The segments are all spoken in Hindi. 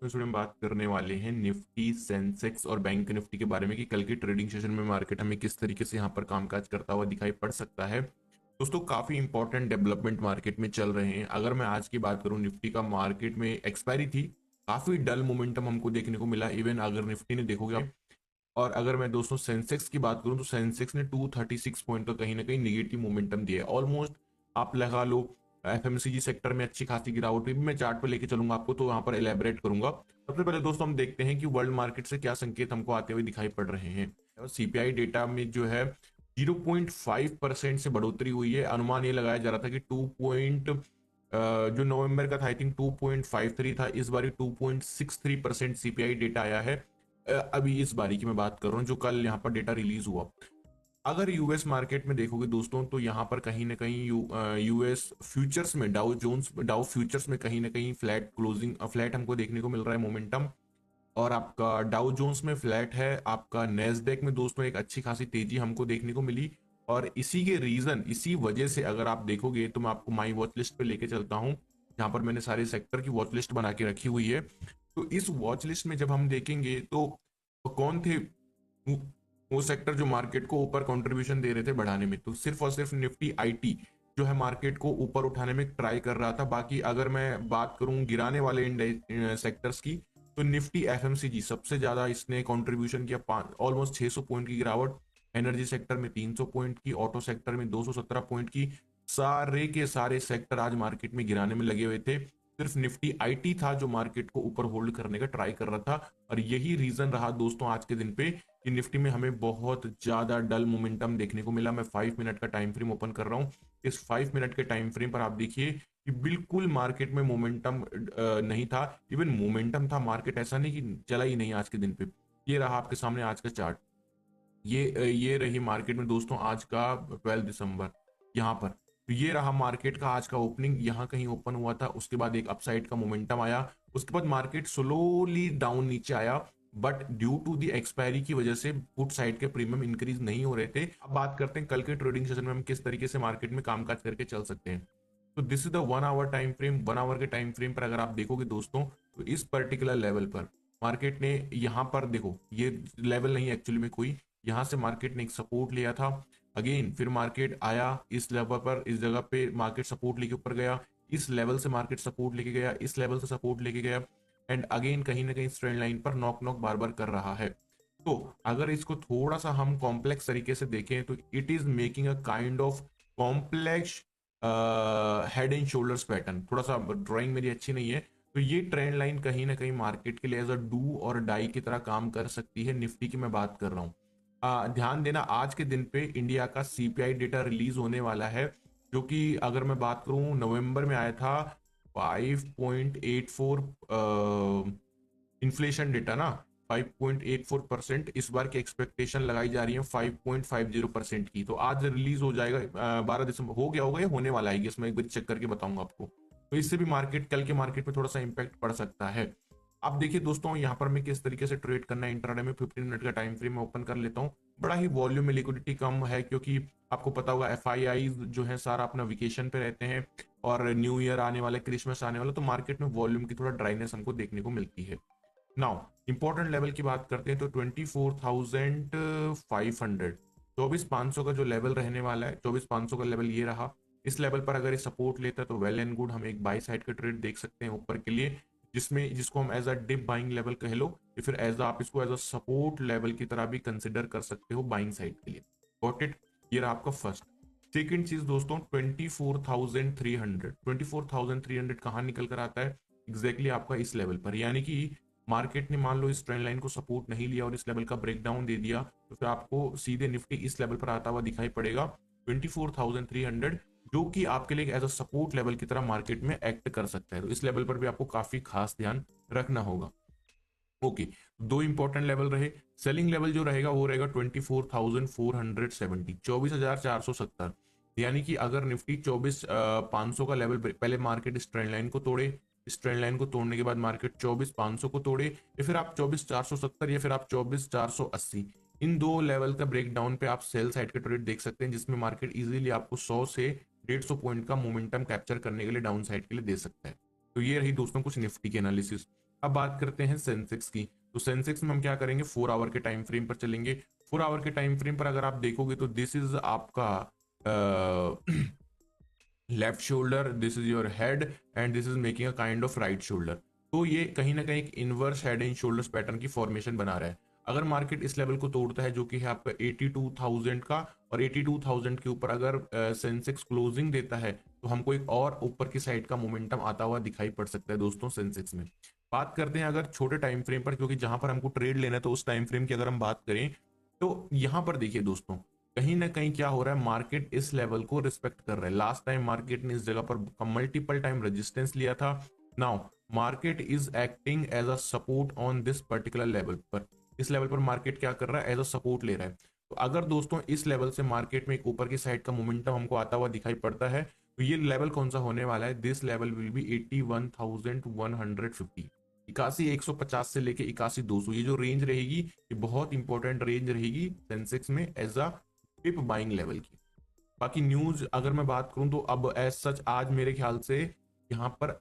तो इस वीडियो में बात करने वाले हैं निफ्टी, सेंसेक्स और बैंक निफ्टी के बारे में कि कल के ट्रेडिंग सेशन में मार्केट हमें किस तरीके से यहाँ पर कामकाज करता हुआ दिखाई पड़ सकता है। दोस्तों, काफी इंपॉर्टेंट डेवलपमेंट मार्केट में चल रहे हैं। अगर मैं आज की बात करूं, निफ्टी का मार्केट में एक्सपायरी थी, काफी डल मोमेंटम हमको देखने को मिला। इवन अगर निफ्टी ने देखोगे आप, और अगर मैं दोस्तों सेंसेक्स की बात करूं तो सेंसेक्स ने 236 पॉइंट का कहीं ना कहीं निगेटिव मोमेंटम दिया है ऑलमोस्ट। आप लगा लो एफएमसीजी सेक्टर में अच्छी खासी गिरावट हुई। मैं चार्ट पर लेके चलूंगा आपको, तो वहां पर एलेबरेट करूंगा। सबसे पहले दोस्तों हम देखते हैं कि वर्ल्ड मार्केट से क्या संकेत हमको आते हुए दिखाई पड़ रहे हैं। और सीपीआई डेटा में जो है 0.5% से बढ़ोतरी हुई है। अनुमान ये लगाया जा रहा था कि जो नवंबर का था, आई थिंक 2.53 था, इस बार 2.63% सीपीआई डेटा आया है। अभी इस बारी की मैं बात कर रहा हूँ जो कल यहाँ पर डेटा रिलीज हुआ। अगर यूएस मार्केट में देखोगे दोस्तों, तो यहाँ पर कहीं ना कहीं यूएस फ्यूचर्स में डाउ फ्यूचर्स में कहीं ना कहीं फ्लैट हमको देखने को मिल रहा है मोमेंटम। और आपका डाउ जोन्स में फ्लैट है। आपका नेस्डेक में दोस्तों एक अच्छी खासी तेजी हमको देखने को मिली। और इसी वजह से अगर आप देखोगे तो मैं आपको माई वॉच लिस्ट पे लेके चलता हूँ, जहां पर मैंने सारे सेक्टर की वॉच लिस्ट बना के रखी हुई है। तो इस वॉच लिस्ट में जब हम देखेंगे तो कौन थे वो सेक्टर जो मार्केट को ऊपर कंट्रीब्यूशन दे रहे थे बढ़ाने में, तो सिर्फ और सिर्फ निफ्टी आईटी जो है मार्केट को ऊपर उठाने में ट्राई कर रहा था। बाकी अगर मैं बात करूं गिराने वाले सेक्टर्स की, तो निफ्टी एफएमसीजी सबसे ज्यादा इसने कंट्रीब्यूशन किया, ऑलमोस्ट 600 पॉइंट की गिरावट। एनर्जी सेक्टर में 300 पॉइंट की, ऑटो सेक्टर में 217 पॉइंट की। सारे के सारे सेक्टर आज मार्केट में गिराने में लगे हुए थे। सिर्फ निफ्टी आईटी था जो मार्केट को ऊपर होल्ड करने का ट्राई कर रहा था। और यही रीजन रहा दोस्तों आज के दिन पे कि निफ्टी में हमें बहुत ज्यादा डल मोमेंटम देखने को मिला। मैं 5 मिनट का टाइम फ्रेम ओपन कर रहा हूँ। इस 5 मिनट के टाइम फ्रेम पर आप देखिए कि बिल्कुल मार्केट में मोमेंटम नहीं था। इवन मोमेंटम था, मार्केट ऐसा नहीं कि चला ही नहीं आज के दिन पे। ये रहा आपके सामने आज का चार्ट। ये रही मार्केट में दोस्तों आज का 12 दिसंबर, यहाँ पर। तो ये रहा मार्केट का आज का ओपनिंग, यहाँ कहीं ओपन हुआ था। उसके बाद एक अपसाइड का मोमेंटम आया। उसके बाद मार्केट स्लोली डाउन नीचे आया। But due to the expiry की वजह से पुट साइड के प्रीमियम इंक्रीज नहीं हो रहे थे। अब बात करते हैं कल के ट्रेडिंग सेशन में हम किस तरीके से मार्केट में कामकाज करके चल सकते हैं। तो this is the 1 hour time frame. 1 hour के टाइम फ्रेम पर अगर आप देखोगे दोस्तों, तो इस पर्टिकुलर लेवल पर मार्केट ने यहाँ पर देखो, ये लेवल नहीं एक्चुअली में कोई, यहाँ से मार्केट ने एक सपोर्ट लिया था। अगेन फिर मार्केट आया इस लेवल पर, इस जगह पे मार्केट सपोर्ट लेके ऊपर गया। इस लेवल से मार्केट सपोर्ट लेके गया, इस लेवल से सपोर्ट लेके गया। एंड अगेन कहीं ना कहीं ट्रेंड लाइन पर नॉक नॉक बार बार कर रहा है। तो अगर इसको थोड़ा सा हम कॉम्प्लेक्स तरीके से देखें, तो it is making a kind of complex head and shoulders pattern. थोड़ा सा ड्राइंग मेरी अच्छी नहीं है। तो ये ट्रेंड लाइन कहीं ना कहीं मार्केट के लिए एज अ डू और डाई की तरह काम कर सकती है। निफ्टी की मैं बात कर रहा हूँ। ध्यान देना, आज के दिन पे इंडिया का सीपीआई डेटा रिलीज होने वाला है, जो कि अगर मैं बात करूं नवंबर में आया था 5.84 इन्फ्लेशन डेटा ना, 5.84%। इस बार की एक्सपेक्टेशन लगाई जा रही है 5.50% की। तो आज रिलीज हो जाएगा, 12 दिसंबर हो गया होगा या होने वाला है, इसमें एक बार चेक करके बताऊंगा आपको। तो इससे भी मार्केट, कल के मार्केट में थोड़ा सा इंपैक्ट पड़ सकता है। अब देखिए दोस्तों, यहाँ पर मैं किस तरीके से ट्रेड करना है इंट्राडे में। 15 मिनट का टाइम फ्रेम में ओपन कर लेता हूँ। बड़ा ही वॉल्यूम में लिक्विडिटी कम है, क्योंकि आपको पता होगा एफआईआई जो है सारा अपना वेकेशन पे रहते हैं। और न्यू ईयर आने वाला, क्रिसमस आने वाला, तो मार्केट में वॉल्यूम की थोड़ा ड्राइनेस हमको देखने को मिलती है। नाउ इंपॉर्टेंट लेवल की बात करते हैं तो 24,500, 24,500 का जो लेवल रहने वाला है, 24,500 का लेवल ये रहा। इस लेवल पर अगर ये सपोर्ट लेता है तो वेल एंड गुड, हम एक बाई साइड का ट्रेड देख सकते हैं ऊपर के लिए, जिसको हम as a dip buying level कह लो, या फिर आप इसको एज अ सपोर्ट लेवल की तरह भी कंसिडर कर सकते हो बाइंग साइड के लिए। Got it? ये रहा आपका फर्स्ट। सेकेंड चीज दोस्तों, 24,300, 24,300 कहाँ निकल कर आता है एग्जैक्टली आपका इस लेवल पर। यानी कि मार्केट ने मान लो इस ट्रेंड लाइन को सपोर्ट नहीं लिया और इस लेवल का ब्रेकडाउन दे दिया, तो फिर आपको सीधे निफ्टी इस लेवल पर आता हुआ दिखाई पड़ेगा 24,300, जो कि आपके लिए एज अ सपोर्ट लेवल की तरह मार्केट में एक्ट कर सकता है। तो इस लेवल पर भी आपको काफी खास ध्यान रखना होगा। ओके, दो इंपॉर्टेंट लेवल रहे। सेलिंग लेवल जो रहेगा वो रहेगा 24,470, 24,470। यानी कि अगर निफ्टी 24,500 का लेवल, पहले मार्केट इस ट्रेंड लाइन को तोड़े, इस ट्रेंड लाइन को तोड़ने के बाद मार्केट 24,500 को तोड़े, या फिर आप 24,470, या फिर आप 24,480, इन दो लेवल का ब्रेकडाउन पे आप सेल साइड के ट्रेड देख सकते हैं, जिसमें मार्केट इजीली आपको 100 से 150 पॉइंट का मोमेंटम कैप्चर करने के लिए डाउन साइड के लिए दे सकता है। तो ये रही दोस्तों कुछ निफ्टी की एनालिसिस। अब बात करते हैं सेंसेक्स की। तो सेंसेक्स में हम क्या करेंगे, 4 आवर के टाइम फ्रेम पर चलेंगे। 4 आवर के टाइम फ्रेम पर अगर आप देखोगे तो दिस इज आपका left shoulder, this is your head and this is making a kind of right shoulder. तो ये कहीं ना कहीं एक inverse head and shoulders pattern की फॉर्मेशन बना रहा है। अगर मार्केट इस लेवल को तोड़ता है जो कि है आपका 82,000 का, और 82,000 के ऊपर अगर सेंसेक्स क्लोजिंग देता है तो हमको एक और ऊपर की साइड का मोमेंटम आता हुआ दिखाई पड़ सकता है दोस्तों सेंसेक्स में। बात करते हैं अगर छोटे टाइम फ्रेम पर, क्योंकि जहां पर हमको ट्रेड लेना है तो उस टाइम फ्रेम की अगर हम बात करें तो यहां पर देखिए दोस्तों, कहीं ना कहीं क्या हो रहा है, मार्केट इस लेवल को रिस्पेक्ट कर रहा है। लास्ट टाइम मार्केट ने इस जगह पर मल्टीपल टाइम रेजिस्टेंस लिया था। Now market is acting as a support on this particular level पर। इस लेवल पर मार्केट क्या कर रहा है, एज अ सपोर्ट ले रहा है। तो अगर दोस्तों इस लेवल से मार्केट में एक ऊपर की साइड का मोमेंटम हमको आता हुआ दिखाई पड़ता है, तो ये लेवल कौन सा होने वाला है, दिस लेवल विल बी 81,150। 81,150 से लेके 81,200, ये जो रेंज रहेगी ये बहुत इंपॉर्टेंट रेंज रहेगी सेंसेक्स में as a dip buying level की। बाकी न्यूज अगर मैं बात करूं तो अब एज सच आज मेरे ख्याल से यहाँ पर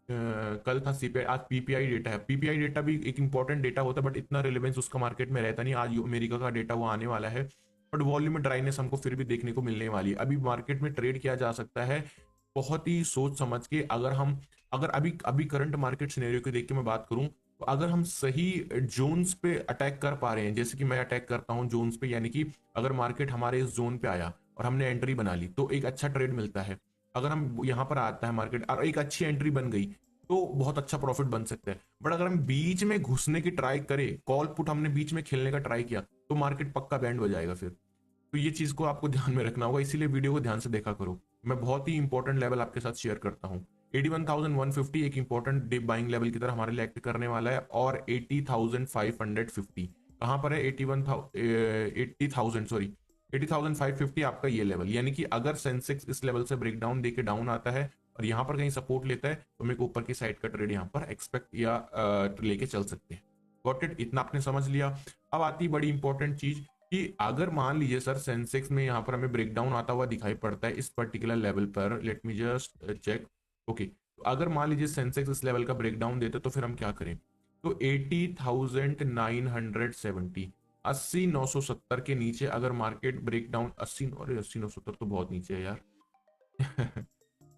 कल था सीपीआई, आज पीपीआई डेटा है। पीपीआई डेटा भी एक इंपॉर्टेंट डेटा होता है बट इतना रिलेवेंस उसका मार्केट में रहता नहीं। आज अमेरिका का डेटा वो आने वाला है, बट वॉल्यूम में ड्राइनेस हमको फिर भी देखने को मिलने वाली है। अभी मार्केट में ट्रेड किया जा सकता है बहुत ही सोच समझ के। अगर अभी अभी करंट मार्केट सिनेरियो को देख के मैं बात करूं तो अगर हम सही जोन्स पे अटैक कर पा रहे हैं, जैसे कि मैं अटैक करता हूं जोन्स पे, यानी कि अगर मार्केट हमारे इस जोन पे आया और हमने एंट्री बना ली तो एक अच्छा ट्रेड मिलता है। अगर हम यहाँ पर आता है मार्केट और एक अच्छी एंट्री बन गई तो बहुत अच्छा प्रॉफिट बन सकता है। बट अगर हम बीच में घुसने की ट्राई करें, कॉल पुट हमने बीच में खेलने का ट्राई किया, तो मार्केट पक्का बैंड हो जाएगा फिर। तो ये चीज को आपको ध्यान में रखना होगा, इसीलिए वीडियो को ध्यान से देखा करो। मैं बहुत ही इंपॉर्टेंट लेवल आपके साथ शेयर करता हूँ। 81,150 एक इंपॉर्टेंट डिप बाइंग लेवल की तरह हमारे लिए एक्ट करने वाला है, और 80,550 कहां पर है, 80,000 सॉरी 80,550 आपका ये लेवल। यानी कि अगर सेंसेक्स इस लेवल से ब्रेकडाउन देके डाउन आता है और यहाँ पर कहीं सपोर्ट लेता है तो मेरे को ऊपर की साइड का ट्रेड यहाँ पर एक्सपेक्ट या लेके चल सकते हैं। गॉट इट, इतना आपने समझ लिया। अब आती बड़ी इंपॉर्टेंट चीज कि अगर मान लीजिए सर सेंसेक्स में यहाँ पर हमें ब्रेकडाउन आता हुआ दिखाई पड़ता है इस पर्टिकुलर लेवल पर, let me just check. Okay, तो अगर मान लीजिए सेंसेक्स इस लेवल का ब्रेकडाउन देते तो फिर हम क्या करें, तो 80,970, 80,970 के नीचे अगर मार्केट ब्रेकडाउन 80, और 80,970 तो बहुत नीचे है यार।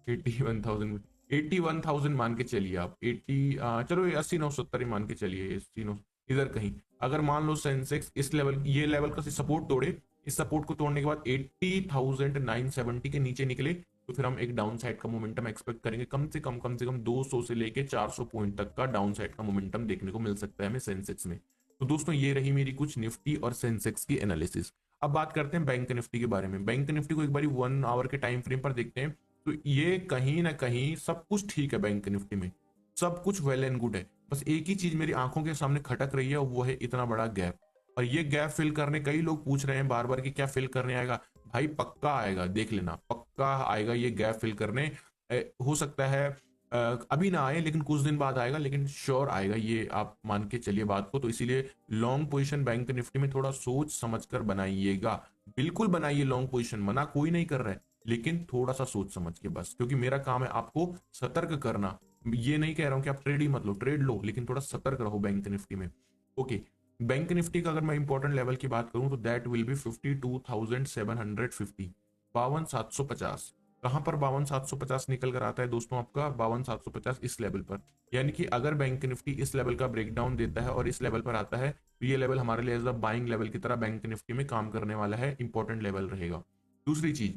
81,000, 81,000 मान के चलिए आप, 80 चलो 80,970 ही मान के चलिए, 80 इधर कहीं। अगर मान लो सेंसेक्स इस लेवल, ये लेवल का सपोर्ट तोड़े, इस सपोर्ट को तोड़ने के बाद 80,970 के नीचे निकले, तो फिर हम एक डाउन साइड का मोमेंटम एक्सपेक्ट करेंगे। कम से कम 200 से लेके 400 पॉइंट तक का डाउन साइड का मोमेंटम देखने को मिल सकता है हमें सेंसेक्स में। तो दोस्तों ये रही मेरी कुछ निफ्टी और सेंसेक्स की एनालिसिस। अब बात करते हैं बैंक निफ्टी के बारे में। बैंक निफ्टी को एक बार 1 आवर के टाइम फ्रेम पर देखते हैं। तो ये कहीं ना कहीं सब कुछ ठीक है बैंक निफ्टी में, सब कुछ वेल एंड गुड है। बस एक ही चीज मेरी आंखों के सामने खटक रही है, वो है इतना बड़ा गैप। और ये गैप फिल करने कई लोग पूछ रहे हैं बार बार कि क्या फिल करने आएगा। भाई पक्का आएगा, देख लेना, पक्का आएगा ये गैप फिल करने। हो सकता है अभी ना आए लेकिन कुछ दिन बाद आएगा, लेकिन श्योर आएगा, ये आप मान के चलिए बात को। तो इसीलिए लॉन्ग पोजीशन बैंक निफ्टी में थोड़ा सोच समझकर बनाइएगा। बिल्कुल बनाइए लॉन्ग पोजीशन, मना कोई नहीं कर रहा है, लेकिन थोड़ा सा सोच समझ के बस, क्योंकि मेरा काम है आपको सतर्क करना। ये नहीं कह रहा हूं कि आप ट्रेड ही मत लो, ट्रेड लो, लेकिन थोड़ा सतर्क रहो बैंक निफ्टी में। ओके, बैंक निफ्टी का अगर मैं इंपॉर्टेंट लेवल की बात करूं तो दैट विल बी 52,750, 52,750। कहां पर 52,750 निकल कर आता है दोस्तों, आपका 52,750 इस लेवल पर। यानी कि अगर बैंक निफ्टी इस लेवल का ब्रेकडाउन देता है और इस लेवल पर आता है तो ये लेवल हमारे लिए एज अ बाइंग लेवल की तरह बैंक निफ्टी में काम करने वाला है, इंपॉर्टेंट लेवल रहेगा। दूसरी चीज,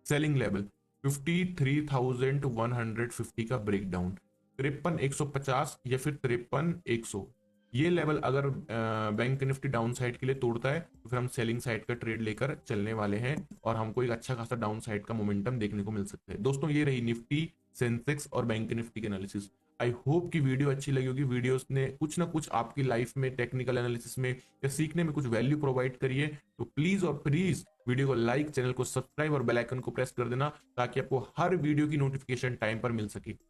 सेलिंग लेवल 53,150 का ब्रेकडाउन, 53,150 या फिर 53,100, ये लेवल अगर बैंक निफ्टी डाउन साइड के लिए तोड़ता है तो फिर हम सेलिंग साइड का ट्रेड लेकर चलने वाले हैं और हमको एक अच्छा खासा डाउन साइड का मोमेंटम देखने को मिल सकता है। दोस्तों ये रही निफ्टी, सेंसेक्स और बैंक निफ्टी की एनालिसिस। आई होप कि वीडियो अच्छी लगी होगी। वीडियोस ने कुछ ना कुछ आपकी लाइफ में टेक्निकल एनालिसिस में या सीखने में कुछ वैल्यू प्रोवाइड करी है, तो प्लीज और प्लीज वीडियो को लाइक, चैनल को सब्सक्राइब और बेल आइकन को प्रेस कर देना, ताकि आपको हर वीडियो की नोटिफिकेशन टाइम पर मिल सके।